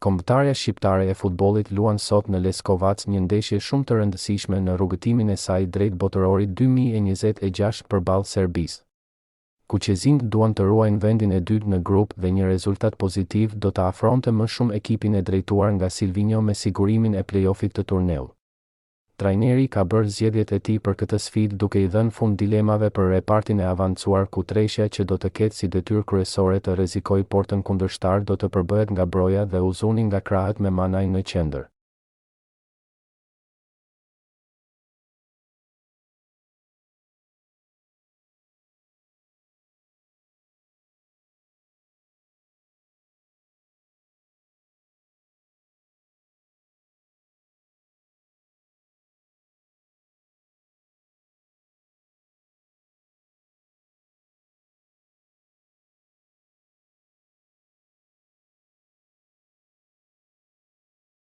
Kombëtarja shqiptare e futbollit luan sot në Leskovac një ndeshje shumë të rëndësishme në rrugëtimin e saj drejt botërorit 2026 përballë Serbisë. Kuqezinjt duan të ruajnë vendin e dytë në grup dhe një rezultat pozitiv do të afronte më shumë ekipin e drejtuar nga Silvinho me sigurimin e play-offit të turneut. Trajneri ka bërë zgjedhjet e tij për këtë sfidë duke i dhënë fund dilemave për repartin e avancuar ku treshja që do të ketë si detyrë kryesore të rrezikojë portën kundërshtar do të përbëhet nga Broja dhe Uzuni nga krahët me Manaj në qendër.